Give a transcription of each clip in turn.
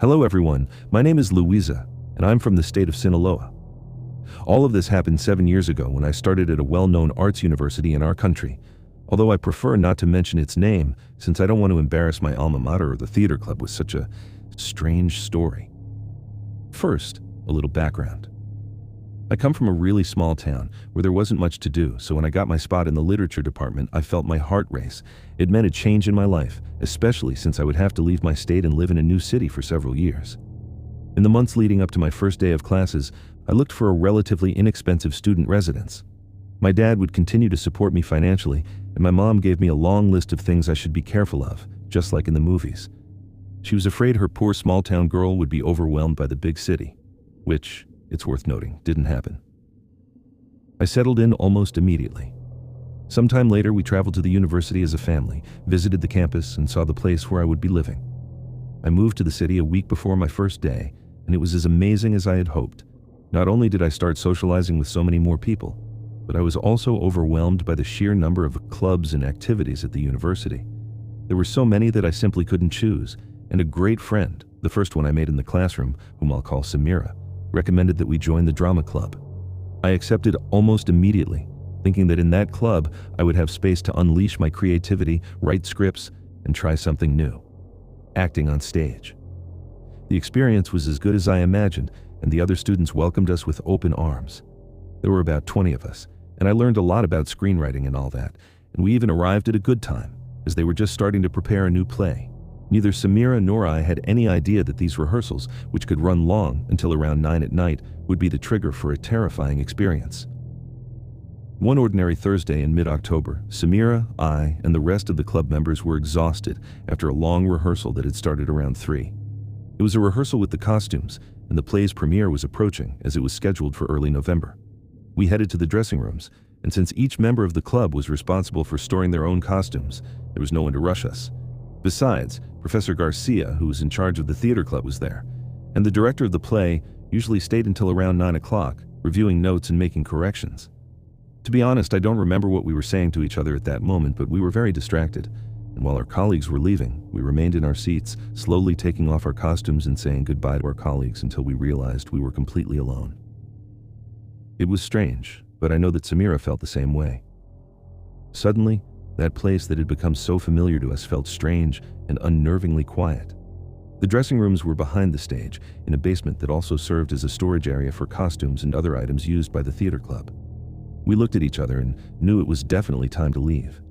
Hello everyone, my name is Louisa, and I'm from the state of Sinaloa. All of this happened 7 years ago when I started at a well-known arts university in our country, although I prefer not to mention its name since I don't want to embarrass my alma mater or the theater club with such a strange story. First, a little background. I come from a really small town where there wasn't much to do, so when I got my spot in the literature department, I felt my heart race. It meant a change in my life, especially since I would have to leave my state and live in a new city for several years. In the months leading up to my first day of classes, I looked for a relatively inexpensive student residence. My dad would continue to support me financially, and my mom gave me a long list of things I should be careful of, just like in the movies. She was afraid her poor small-town girl would be overwhelmed by the big city, which, it's worth noting, didn't happen. I settled in almost immediately. Sometime later, we traveled to the university as a family, visited the campus, and saw the place where I would be living. I moved to the city a week before my first day, and it was as amazing as I had hoped. Not only did I start socializing with so many more people, but I was also overwhelmed by the sheer number of clubs and activities at the university. There were so many that I simply couldn't choose, and a great friend, the first one I made in the classroom, whom I'll call Samira, recommended that we join the drama club. I accepted almost immediately, thinking that in that club I would have space to unleash my creativity, write scripts, and try something new: acting on stage. The experience was as good as I imagined, and the other students welcomed us with open arms. There were about 20 of us, and I learned a lot about screenwriting and all that, and we even arrived at a good time, as they were just starting to prepare a new play. Neither Samira nor I had any idea that these rehearsals, which could run long until around 9 at night, would be the trigger for a terrifying experience. One ordinary Thursday in mid-October, Samira, I, and the rest of the club members were exhausted after a long rehearsal that had started around 3. It was a rehearsal with the costumes, and the play's premiere was approaching as it was scheduled for early November. We headed to the dressing rooms, and since each member of the club was responsible for storing their own costumes, there was no one to rush us. Besides, Professor Garcia, who was in charge of the theater club, was there, and the director of the play usually stayed until around 9 o'clock, reviewing notes and making corrections. To be honest, I don't remember what we were saying to each other at that moment, but we were very distracted, and while our colleagues were leaving, we remained in our seats, slowly taking off our costumes and saying goodbye to our colleagues until we realized we were completely alone. It was strange, but I know that Samira felt the same way. Suddenly, that place that had become so familiar to us felt strange and unnervingly quiet. The dressing rooms were behind the stage, in a basement that also served as a storage area for costumes and other items used by the theater club. We looked at each other and knew it was definitely time to leave.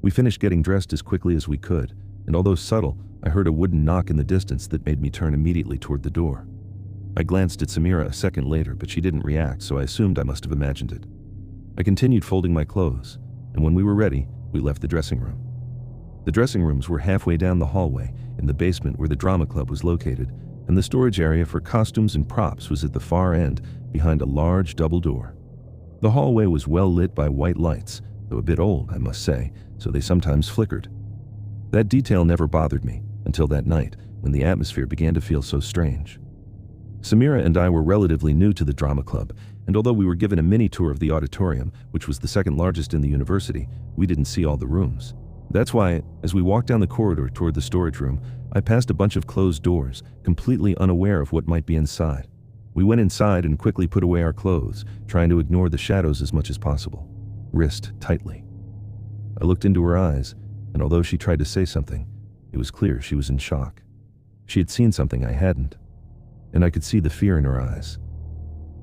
We finished getting dressed as quickly as we could, and although subtle, I heard a wooden knock in the distance that made me turn immediately toward the door. I glanced at Samira a second later, but she didn't react, so I assumed I must have imagined it. I continued folding my clothes, and when we were ready, we left the dressing room. The dressing rooms were halfway down the hallway, in the basement where the drama club was located, and the storage area for costumes and props was at the far end, behind a large double door. The hallway was well lit by white lights, though a bit old, I must say, so they sometimes flickered. That detail never bothered me, until that night, when the atmosphere began to feel so strange. Samira and I were relatively new to the drama club, and although we were given a mini tour of the auditorium, which was the second largest in the university, we didn't see all the rooms. That's why, as we walked down the corridor toward the storage room, I passed a bunch of closed doors, completely unaware of what might be inside. We went inside and quickly put away our clothes, trying to ignore the shadows as much as possible, wrist tightly. I looked into her eyes, and although she tried to say something, it was clear she was in shock. She had seen something I hadn't, and I could see the fear in her eyes.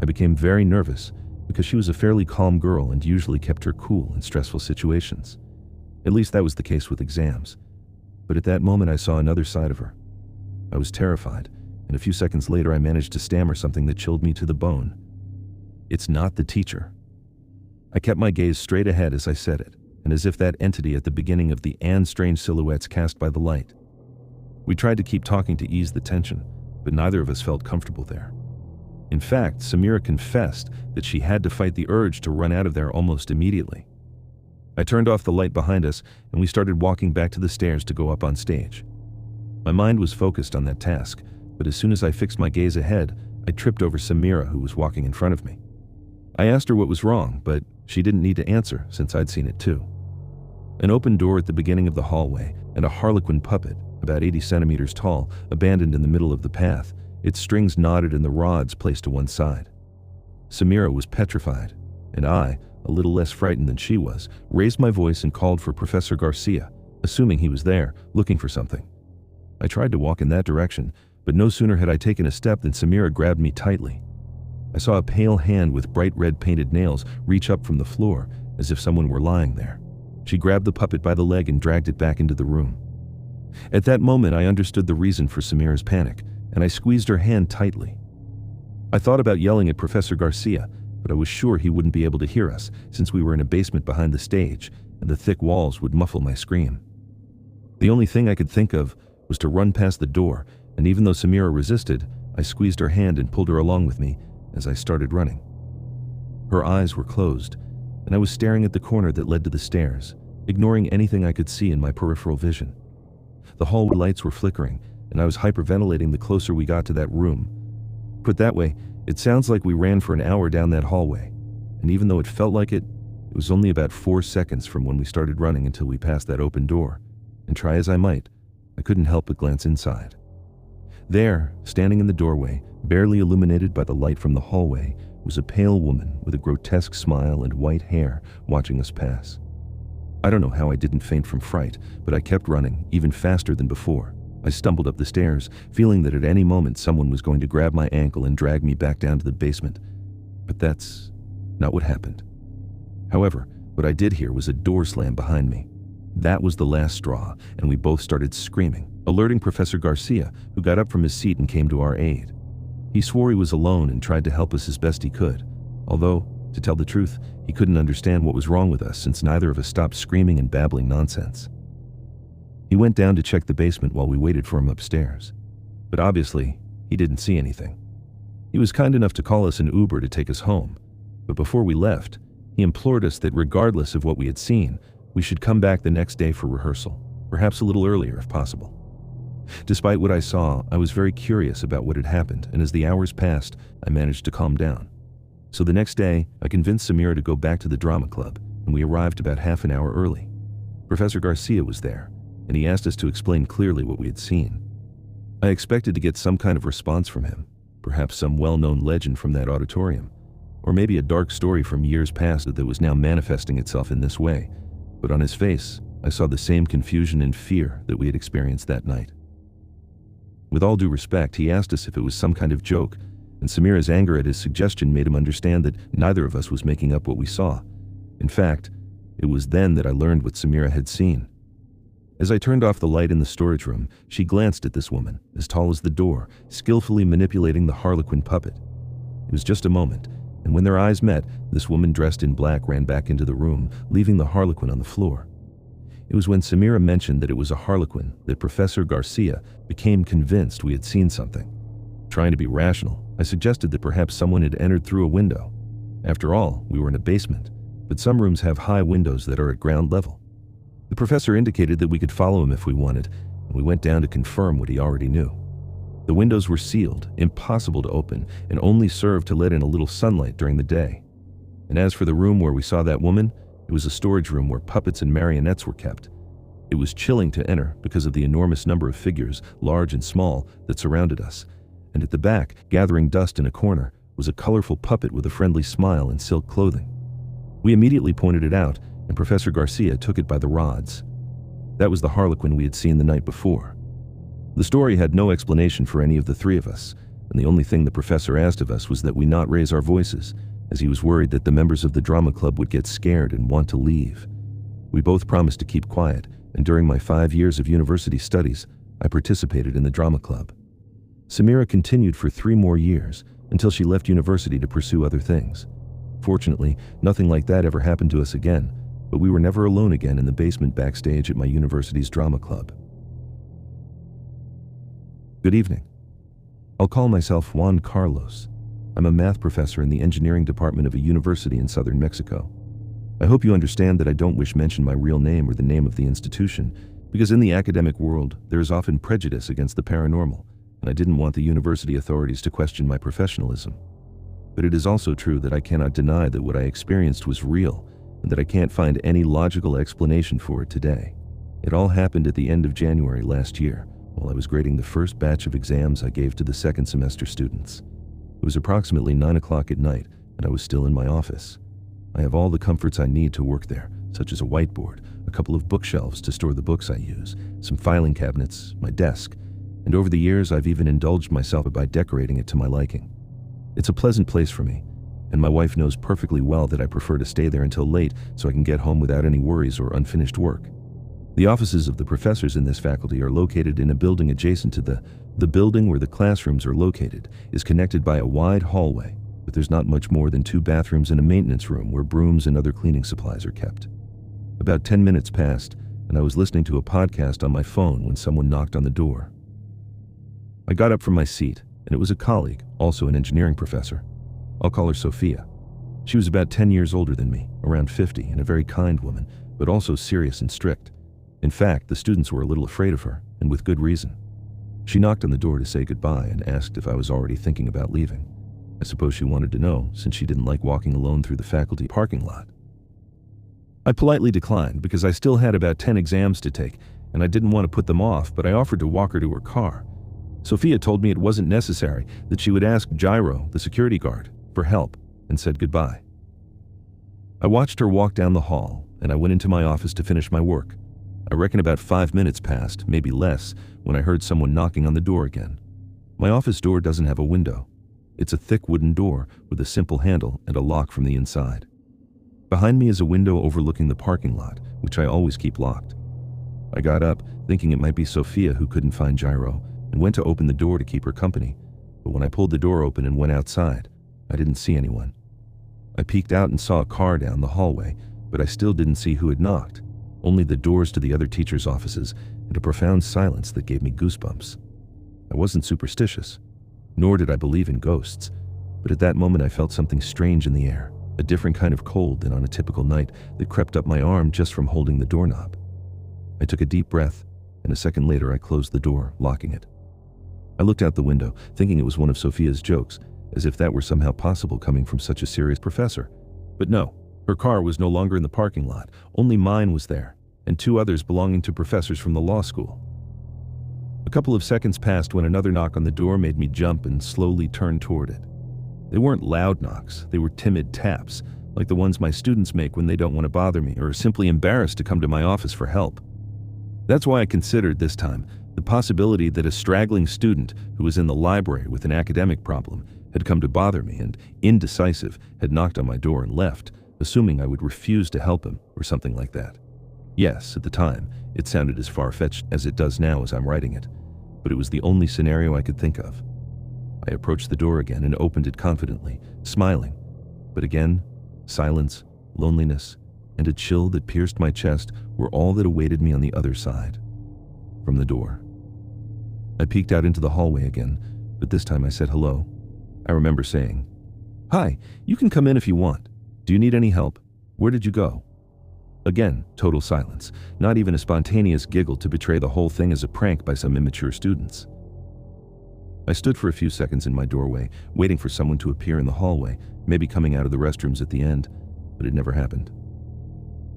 I became very nervous because she was a fairly calm girl and usually kept her cool in stressful situations. At least that was the case with exams. But at that moment I saw another side of her. I was terrified, and a few seconds later I managed to stammer something that chilled me to the bone. "It's not the teacher." I kept my gaze straight ahead as I said it, and as if that entity at the beginning of the "and strange silhouettes cast by the light." We tried to keep talking to ease the tension, but neither of us felt comfortable there. In fact, Samira confessed that she had to fight the urge to run out of there almost immediately. I turned off the light behind us, and we started walking back to the stairs to go up on stage. My mind was focused on that task, but as soon as I fixed my gaze ahead, I tripped over Samira, who was walking in front of me. I asked her what was wrong, but she didn't need to answer since I'd seen it too. An open door at the beginning of the hallway and a harlequin puppet, about 80 centimeters tall, abandoned in the middle of the path, its strings knotted and the rods placed to one side. Samira was petrified, and I, a little less frightened than she was, raised my voice and called for Professor Garcia, assuming he was there, looking for something. I tried to walk in that direction, but no sooner had I taken a step than Samira grabbed me tightly. I saw a pale hand with bright red painted nails reach up from the floor, as if someone were lying there. She grabbed the puppet by the leg and dragged it back into the room. At that moment, I understood the reason for Samira's panic, and I squeezed her hand tightly. I thought about yelling at Professor Garcia, but I was sure he wouldn't be able to hear us since we were in a basement behind the stage, and the thick walls would muffle my scream. The only thing I could think of was to run past the door, and even though Samira resisted, I squeezed her hand and pulled her along with me as I started running. Her eyes were closed, and I was staring at the corner that led to the stairs, ignoring anything I could see in my peripheral vision. The hallway lights were flickering, and I was hyperventilating the closer we got to that room. Put that way, it sounds like we ran for an hour down that hallway, and even though it felt like it was only about 4 seconds from when we started running until we passed that open door, and try as I might, I couldn't help but glance inside. There, standing in the doorway, barely illuminated by the light from the hallway, was a pale woman with a grotesque smile and white hair watching us pass. I don't know how I didn't faint from fright, but I kept running, even faster than before. I stumbled up the stairs, feeling that at any moment someone was going to grab my ankle and drag me back down to the basement. But that's not what happened. However, what I did hear was a door slam behind me. That was the last straw, and we both started screaming, alerting Professor Garcia, who got up from his seat and came to our aid. He swore he was alone and tried to help us as best he could, although, to tell the truth, he couldn't understand what was wrong with us since neither of us stopped screaming and babbling nonsense. He went down to check the basement while we waited for him upstairs, but obviously, he didn't see anything. He was kind enough to call us an Uber to take us home, but before we left, he implored us that regardless of what we had seen, we should come back the next day for rehearsal, perhaps a little earlier if possible. Despite what I saw, I was very curious about what had happened, and as the hours passed, I managed to calm down. So the next day, I convinced Samira to go back to the drama club, and we arrived about half an hour early. Professor Garcia was there, and he asked us to explain clearly what we had seen. I expected to get some kind of response from him, perhaps some well-known legend from that auditorium, or maybe a dark story from years past that was now manifesting itself in this way, but on his face, I saw the same confusion and fear that we had experienced that night. With all due respect, he asked us if it was some kind of joke, and Samira's anger at his suggestion made him understand that neither of us was making up what we saw. In fact, it was then that I learned what Samira had seen. As I turned off the light in the storage room, she glanced at this woman, as tall as the door, skillfully manipulating the Harlequin puppet. It was just a moment, and when their eyes met, this woman dressed in black ran back into the room, leaving the Harlequin on the floor. It was when Samira mentioned that it was a Harlequin that Professor Garcia became convinced we had seen something. Trying to be rational, I suggested that perhaps someone had entered through a window. After all, we were in a basement, but some rooms have high windows that are at ground level. The professor indicated that we could follow him if we wanted, and we went down to confirm what he already knew. The windows were sealed, impossible to open, and only served to let in a little sunlight during the day. And as for the room where we saw that woman, it was a storage room where puppets and marionettes were kept. It was chilling to enter because of the enormous number of figures, large and small, that surrounded us. And at the back, gathering dust in a corner, was a colorful puppet with a friendly smile and silk clothing. We immediately pointed it out, and Professor Garcia took it by the rods. That was the Harlequin we had seen the night before. The story had no explanation for any of the three of us, and the only thing the professor asked of us was that we not raise our voices, as he was worried that the members of the drama club would get scared and want to leave. We both promised to keep quiet, and during my 5 years of university studies, I participated in the drama club. Samira continued for 3 more years, until she left university to pursue other things. Fortunately, nothing like that ever happened to us again, but we were never alone again in the basement backstage at my university's drama club. Good evening. I'll call myself Juan Carlos. I'm a math professor in the engineering department of a university in southern Mexico. I hope you understand that I don't wish to mention my real name or the name of the institution, because in the academic world, there is often prejudice against the paranormal, and I didn't want the university authorities to question my professionalism. But it is also true that I cannot deny that what I experienced was real, and that I can't find any logical explanation for it today. It all happened at the end of January last year, while I was grading the first batch of exams I gave to the second semester students. It was approximately 9 o'clock at night, and I was still in my office. I have all the comforts I need to work there, such as a whiteboard, a couple of bookshelves to store the books I use, some filing cabinets, my desk, and over the years I've even indulged myself by decorating it to my liking. It's a pleasant place for me, and my wife knows perfectly well that I prefer to stay there until late so I can get home without any worries or unfinished work. The offices of the professors in this faculty are located in a building adjacent to the building where the classrooms are located is connected by a wide hallway, but there's not much more than 2 bathrooms and a maintenance room where brooms and other cleaning supplies are kept. About 10 minutes passed, and I was listening to a podcast on my phone when someone knocked on the door. I got up from my seat, and it was a colleague, also an engineering professor. I'll call her Sophia. She was about 10 years older than me, around 50, and a very kind woman, but also serious and strict. In fact, the students were a little afraid of her, and with good reason. She knocked on the door to say goodbye and asked if I was already thinking about leaving. I suppose she wanted to know, since she didn't like walking alone through the faculty parking lot. I politely declined because I still had about 10 exams to take, and I didn't want to put them off, but I offered to walk her to her car. Sophia told me it wasn't necessary, that she would ask Gyro, the security guard, for help, and said goodbye. I watched her walk down the hall, and I went into my office to finish my work. I reckon about 5 minutes passed, maybe less, when I heard someone knocking on the door again. My office door doesn't have a window. It's a thick wooden door with a simple handle and a lock from the inside. Behind me is a window overlooking the parking lot, which I always keep locked. I got up, thinking it might be Sophia who couldn't find Gyro, and went to open the door to keep her company. But when I pulled the door open and went outside, I didn't see anyone. I peeked out and saw a car down the hallway, but I still didn't see who had knocked. Only the doors to the other teachers' offices and a profound silence that gave me goosebumps. I wasn't superstitious, nor did I believe in ghosts, but at that moment I felt something strange in the air, a different kind of cold than on a typical night that crept up my arm just from holding the doorknob. I took a deep breath, and a second later I closed the door, locking it. I looked out the window, thinking it was one of Sophia's jokes, as if that were somehow possible coming from such a serious professor. But no. Her car was no longer in the parking lot, only mine was there, and 2 others belonging to professors from the law school. A couple of seconds passed when another knock on the door made me jump and slowly turn toward it. They weren't loud knocks, they were timid taps, like the ones my students make when they don't want to bother me or are simply embarrassed to come to my office for help. That's why I considered this time the possibility that a straggling student who was in the library with an academic problem had come to bother me and, indecisive, had knocked on my door and left, assuming I would refuse to help him or something like that. Yes, at the time, it sounded as far-fetched as it does now as I'm writing it, but it was the only scenario I could think of. I approached the door again and opened it confidently, smiling, but again, silence, loneliness, and a chill that pierced my chest were all that awaited me on the other side. From the door. I peeked out into the hallway again, but this time I said hello. I remember saying, "Hi, you can come in if you want. Do you need any help? Where did you go?" Again, total silence, not even a spontaneous giggle to betray the whole thing as a prank by some immature students. I stood for a few seconds in my doorway, waiting for someone to appear in the hallway, maybe coming out of the restrooms at the end, but it never happened.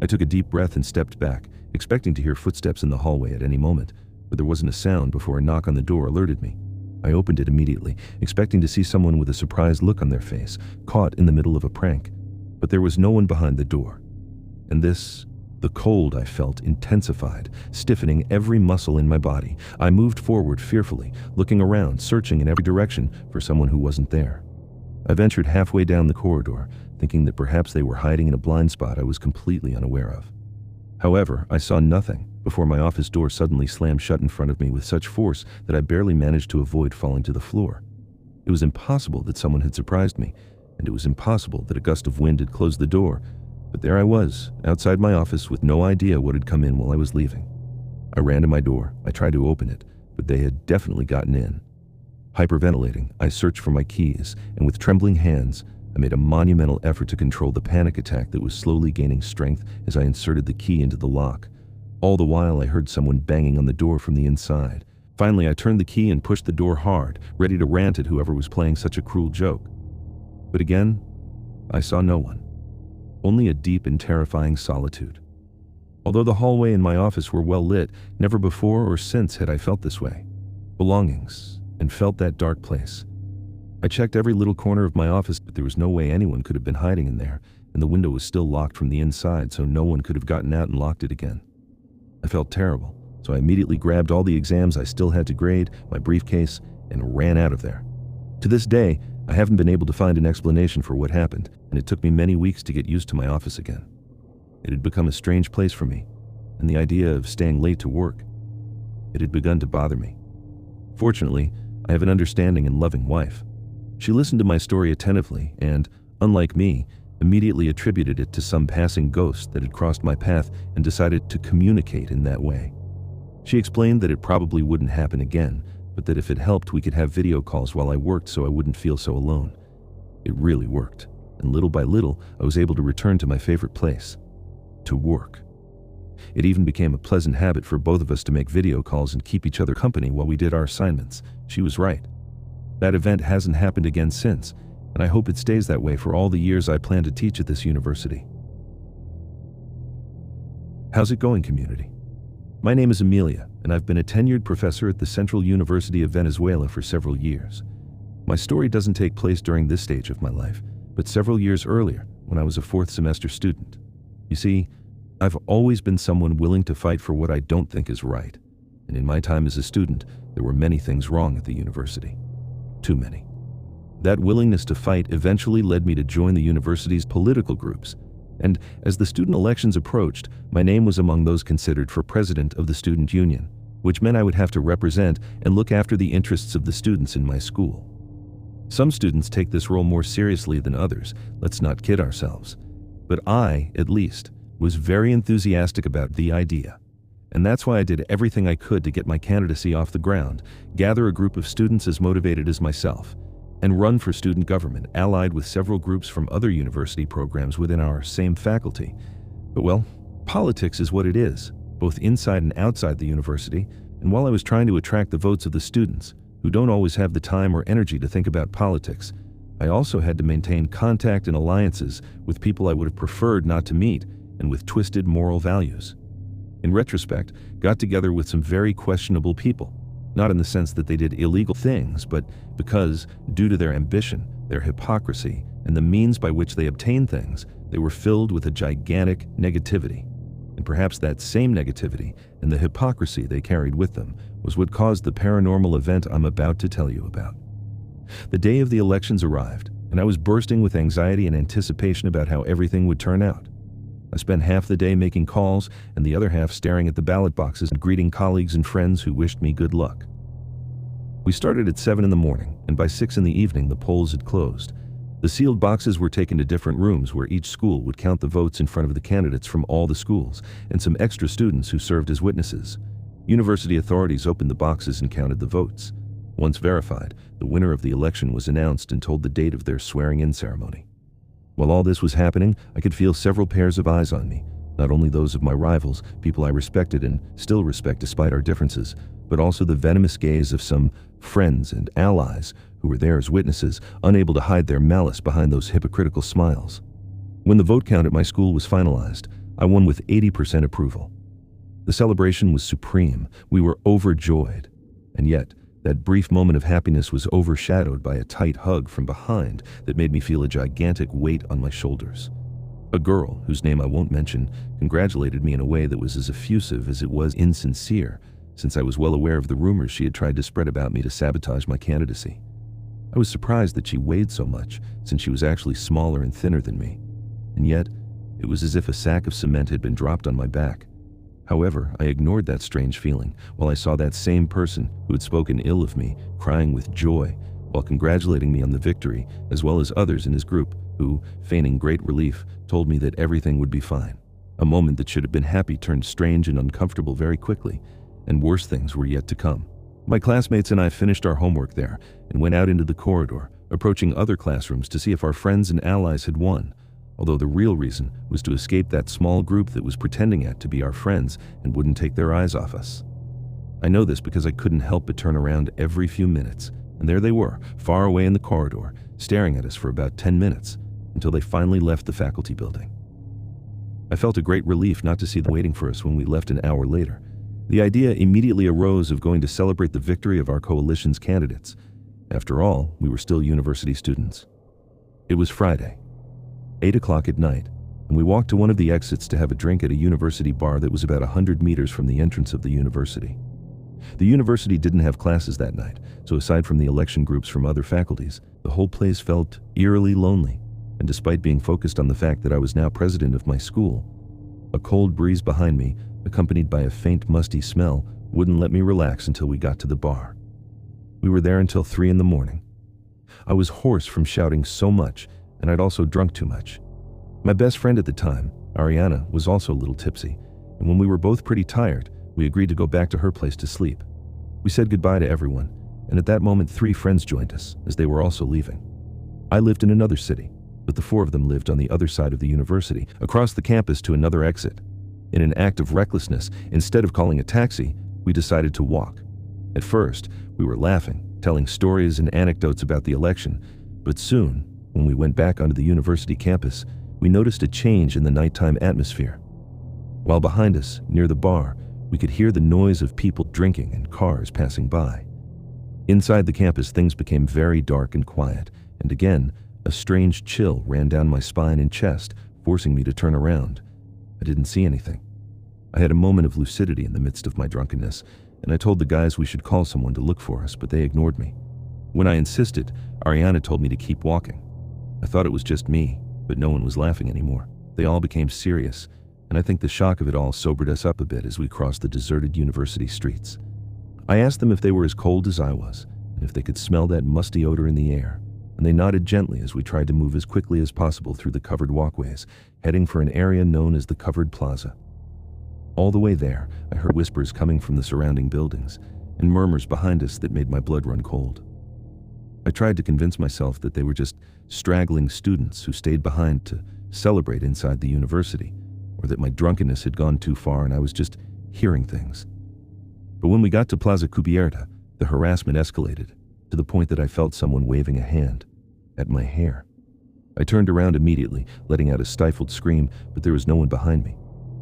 I took a deep breath and stepped back, expecting to hear footsteps in the hallway at any moment, but there wasn't a sound before a knock on the door alerted me. I opened it immediately, expecting to see someone with a surprised look on their face, caught in the middle of a prank. But there was no one behind the door. And the cold I felt intensified, stiffening every muscle in my body. I moved forward fearfully, looking around, searching in every direction for someone who wasn't there. I ventured halfway down the corridor, thinking that perhaps they were hiding in a blind spot I was completely unaware of. However, I saw nothing before my office door suddenly slammed shut in front of me with such force that I barely managed to avoid falling to the floor. It was impossible that someone had surprised me, and it was impossible that a gust of wind had closed the door, but there I was, outside my office with no idea what had come in while I was leaving. I ran to my door. I tried to open it, but they had definitely gotten in. Hyperventilating, I searched for my keys, and with trembling hands, I made a monumental effort to control the panic attack that was slowly gaining strength as I inserted the key into the lock. All the while, I heard someone banging on the door from the inside. Finally, I turned the key and pushed the door hard, ready to rant at whoever was playing such a cruel joke. But again, I saw no one. Only a deep and terrifying solitude. Although the hallway and my office were well lit, never before or since had I felt this way. Belongings, and felt that dark place. I checked every little corner of my office, but there was no way anyone could have been hiding in there, and the window was still locked from the inside, so no one could have gotten out and locked it again. I felt terrible, so I immediately grabbed all the exams I still had to grade, my briefcase, and ran out of there. To this day, I haven't been able to find an explanation for what happened, and it took me many weeks to get used to my office again. It had become a strange place for me, and the idea of staying late to work, it had begun to bother me. Fortunately, I have an understanding and loving wife. She listened to my story attentively and, unlike me, immediately attributed it to some passing ghost that had crossed my path and decided to communicate in that way. She explained that it probably wouldn't happen again, but that if it helped, we could have video calls while I worked so I wouldn't feel so alone. It really worked, and little by little, I was able to return to my favorite place, to work. It even became a pleasant habit for both of us to make video calls and keep each other company while we did our assignments. She was right. That event hasn't happened again since, and I hope it stays that way for all the years I plan to teach at this university. How's it going, community? My name is Amelia, and I've been a tenured professor at the Central University of Venezuela for several years. My story doesn't take place during this stage of my life, but several years earlier, when I was a fourth semester student. You see, I've always been someone willing to fight for what I don't think is right, and in my time as a student, there were many things wrong at the university. Too many. That willingness to fight eventually led me to join the university's political groups, and as the student elections approached, my name was among those considered for president of the student union, which meant I would have to represent and look after the interests of the students in my school. Some students take this role more seriously than others, let's not kid ourselves. But I, at least, was very enthusiastic about the idea. And that's why I did everything I could to get my candidacy off the ground, gather a group of students as motivated as myself, and run for student government, allied with several groups from other university programs within our same faculty. But well, politics is what it is, both inside and outside the university, and while I was trying to attract the votes of the students, who don't always have the time or energy to think about politics, I also had to maintain contact and alliances with people I would have preferred not to meet and with twisted moral values. In retrospect, got together with some very questionable people, not in the sense that they did illegal things, but because, due to their ambition, their hypocrisy, and the means by which they obtained things, they were filled with a gigantic negativity. And perhaps that same negativity and the hypocrisy they carried with them was what caused the paranormal event I'm about to tell you about. The day of the elections arrived, and I was bursting with anxiety and anticipation about how everything would turn out. I spent half the day making calls and the other half staring at the ballot boxes and greeting colleagues and friends who wished me good luck. We started at 7 in the morning, and by 6 in the evening the polls had closed. The sealed boxes were taken to different rooms where each school would count the votes in front of the candidates from all the schools and some extra students who served as witnesses. University authorities opened the boxes and counted the votes. Once verified, the winner of the election was announced and told the date of their swearing-in ceremony. While all this was happening, I could feel several pairs of eyes on me, not only those of my rivals, people I respected and still respect despite our differences, but also the venomous gaze of some friends and allies who were there as witnesses, unable to hide their malice behind those hypocritical smiles. When the vote count at my school was finalized, I won with 80% approval. The celebration was supreme. We were overjoyed. And yet, that brief moment of happiness was overshadowed by a tight hug from behind that made me feel a gigantic weight on my shoulders. A girl, whose name I won't mention, congratulated me in a way that was as effusive as it was insincere, since I was well aware of the rumors she had tried to spread about me to sabotage my candidacy. I was surprised that she weighed so much, since she was actually smaller and thinner than me. And yet, it was as if a sack of cement had been dropped on my back. However, I ignored that strange feeling while I saw that same person who had spoken ill of me crying with joy while congratulating me on the victory, as well as others in his group who, feigning great relief, told me that everything would be fine. A moment that should have been happy turned strange and uncomfortable very quickly, and worse things were yet to come. My classmates and I finished our homework there and went out into the corridor, approaching other classrooms to see if our friends and allies had won, although the real reason was to escape that small group that was pretending to be our friends and wouldn't take their eyes off us. I know this because I couldn't help but turn around every few minutes, and there they were, far away in the corridor, staring at us for about 10 minutes, until they finally left the faculty building. I felt a great relief not to see them waiting for us when we left an hour later. The idea immediately arose of going to celebrate the victory of our coalition's candidates. After all, we were still university students. It was Friday, 8 o'clock at night, and we walked to one of the exits to have a drink at a university bar that was about 100 meters from the entrance of the university. The university didn't have classes that night, so aside from the election groups from other faculties, the whole place felt eerily lonely, and despite being focused on the fact that I was now president of my school, a cold breeze behind me, accompanied by a faint musty smell, wouldn't let me relax until we got to the bar. We were there until 3 in the morning. I was hoarse from shouting so much, and I'd also drunk too much. My best friend at the time, Ariana, was also a little tipsy, and when we were both pretty tired, we agreed to go back to her place to sleep. We said goodbye to everyone, and at that moment 3 friends joined us, as they were also leaving. I lived in another city, but the 4 of them lived on the other side of the university, across the campus to another exit. In an act of recklessness, instead of calling a taxi, we decided to walk. At first, we were laughing, telling stories and anecdotes about the election, but soon, when we went back onto the university campus, we noticed a change in the nighttime atmosphere. While behind us, near the bar, we could hear the noise of people drinking and cars passing by. Inside the campus, things became very dark and quiet, and again, a strange chill ran down my spine and chest, forcing me to turn around. I didn't see anything. I had a moment of lucidity in the midst of my drunkenness, and I told the guys we should call someone to look for us, but they ignored me. When I insisted, Ariana told me to keep walking. I thought it was just me, but no one was laughing anymore. They all became serious, and I think the shock of it all sobered us up a bit as we crossed the deserted university streets. I asked them if they were as cold as I was, and if they could smell that musty odor in the air, and they nodded gently as we tried to move as quickly as possible through the covered walkways, heading for an area known as the Covered Plaza. All the way there, I heard whispers coming from the surrounding buildings, and murmurs behind us that made my blood run cold. I tried to convince myself that they were just straggling students who stayed behind to celebrate inside the university, or that my drunkenness had gone too far and I was just hearing things. But when we got to Plaza Cubierta, the harassment escalated, to the point that I felt someone waving a hand at my hair. I turned around immediately, letting out a stifled scream, but there was no one behind me.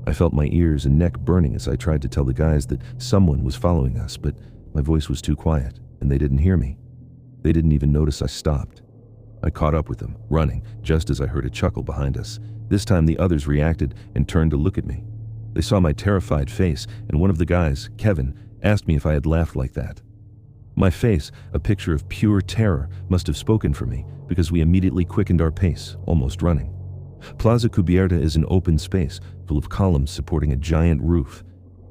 I felt my ears and neck burning as I tried to tell the guys that someone was following us, but my voice was too quiet, and they didn't hear me. They didn't even notice I stopped. I caught up with them, running, just as I heard a chuckle behind us. This time the others reacted and turned to look at me. They saw my terrified face, and one of the guys, Kevin, asked me if I had laughed like that. My face, a picture of pure terror, must have spoken for me, because we immediately quickened our pace, almost running. Plaza Cubierta is an open space, full of columns supporting a giant roof,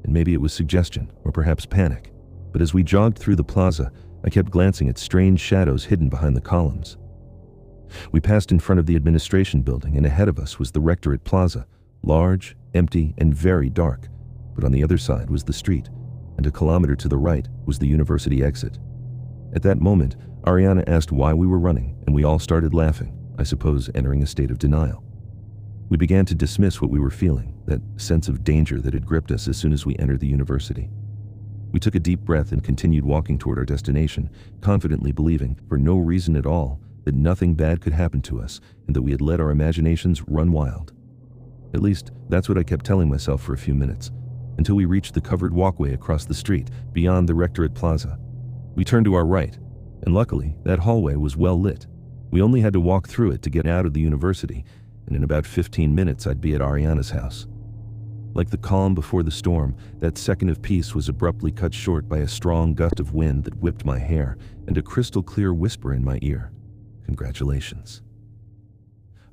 and maybe it was suggestion, or perhaps panic. But as we jogged through the plaza, I kept glancing at strange shadows hidden behind the columns. We passed in front of the administration building, and ahead of us was the rectorate plaza, large, empty, and very dark, but on the other side was the street, and a kilometer to the right was the university exit. At that moment, Ariana asked why we were running, and we all started laughing, I suppose entering a state of denial. We began to dismiss what we were feeling, that sense of danger that had gripped us as soon as we entered the university. We took a deep breath and continued walking toward our destination, confidently believing, for no reason at all, that nothing bad could happen to us and that we had let our imaginations run wild. At least, that's what I kept telling myself for a few minutes, until we reached the covered walkway across the street, beyond the rectorate plaza. We turned to our right, and luckily, that hallway was well lit. We only had to walk through it to get out of the university, and in about 15 minutes I'd be at Ariana's house. Like the calm before the storm, that second of peace was abruptly cut short by a strong gust of wind that whipped my hair and a crystal-clear whisper in my ear. Congratulations.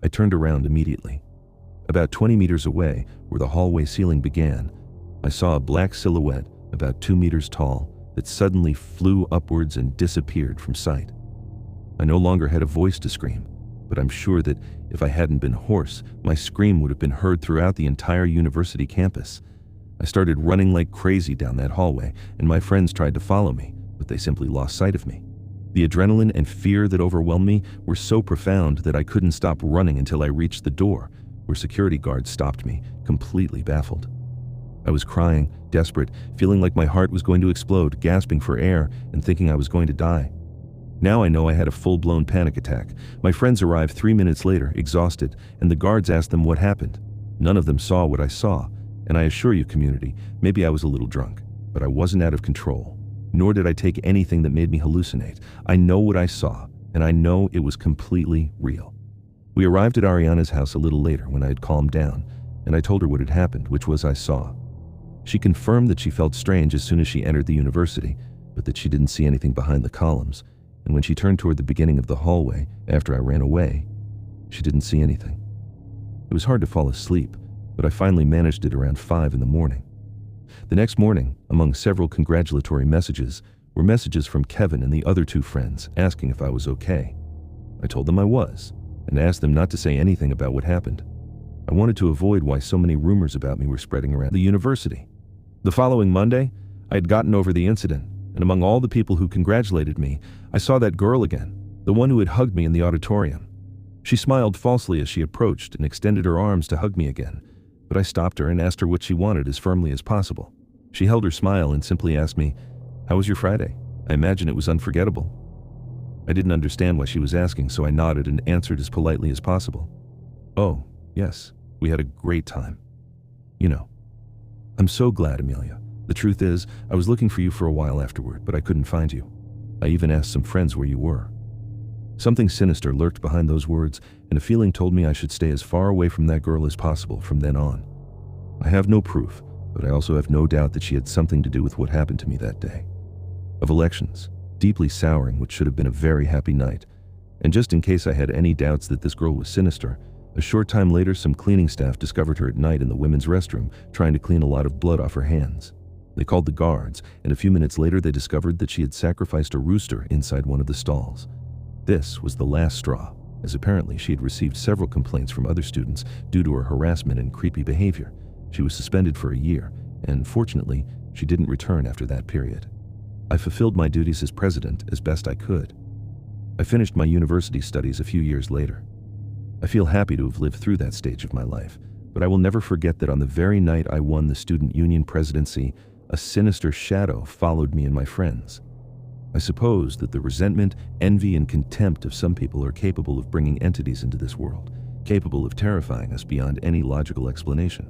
I turned around immediately. About 20 meters away, where the hallway ceiling began, I saw a black silhouette about 2 meters tall that suddenly flew upwards and disappeared from sight. I no longer had a voice to scream, but I'm sure that if I hadn't been hoarse, my scream would have been heard throughout the entire university campus. I started running like crazy down that hallway, and my friends tried to follow me, but they simply lost sight of me. The adrenaline and fear that overwhelmed me were so profound that I couldn't stop running until I reached the door, where security guards stopped me, completely baffled. I was crying, desperate, feeling like my heart was going to explode, gasping for air, and thinking I was going to die. Now I know I had a full-blown panic attack. My friends arrived 3 minutes later, exhausted, and the guards asked them what happened. None of them saw what I saw, and I assure you, community, maybe I was a little drunk, but I wasn't out of control. Nor did I take anything that made me hallucinate. I know what I saw, and I know it was completely real. We arrived at Ariana's house a little later when I had calmed down, and I told her what had happened, which was I saw. She confirmed that she felt strange as soon as she entered the university, but that she didn't see anything behind the columns, and when she turned toward the beginning of the hallway after I ran away, she didn't see anything. It was hard to fall asleep, but I finally managed it around 5 in the morning. The next morning, among several congratulatory messages, were messages from Kevin and the other 2 friends asking if I was okay. I told them I was, and asked them not to say anything about what happened. I wanted to avoid why so many rumors about me were spreading around the university. The following Monday, I had gotten over the incident, and among all the people who congratulated me, I saw that girl again, the one who had hugged me in the auditorium. She smiled falsely as she approached and extended her arms to hug me again, but I stopped her and asked her what she wanted as firmly as possible. She held her smile and simply asked me, "How was your Friday?" I imagine it was unforgettable. I didn't understand why she was asking, so I nodded and answered as politely as possible. "Oh, yes, we had a great time. You know." "I'm so glad, Amelia. The truth is, I was looking for you for a while afterward, but I couldn't find you. I even asked some friends where you were." Something sinister lurked behind those words, and a feeling told me I should stay as far away from that girl as possible from then on. I have no proof, but I also have no doubt that she had something to do with what happened to me that day. Of elections, deeply souring what should have been a very happy night, and just in case I had any doubts that this girl was sinister, a short time later some cleaning staff discovered her at night in the women's restroom trying to clean a lot of blood off her hands. They called the guards, and a few minutes later they discovered that she had sacrificed a rooster inside one of the stalls. This was the last straw, as apparently she had received several complaints from other students due to her harassment and creepy behavior. She was suspended for a year, and fortunately, she didn't return after that period. I fulfilled my duties as president as best I could. I finished my university studies a few years later. I feel happy to have lived through that stage of my life, but I will never forget that on the very night I won the student union presidency, a sinister shadow followed me and my friends. I suppose that the resentment, envy, and contempt of some people are capable of bringing entities into this world, capable of terrifying us beyond any logical explanation.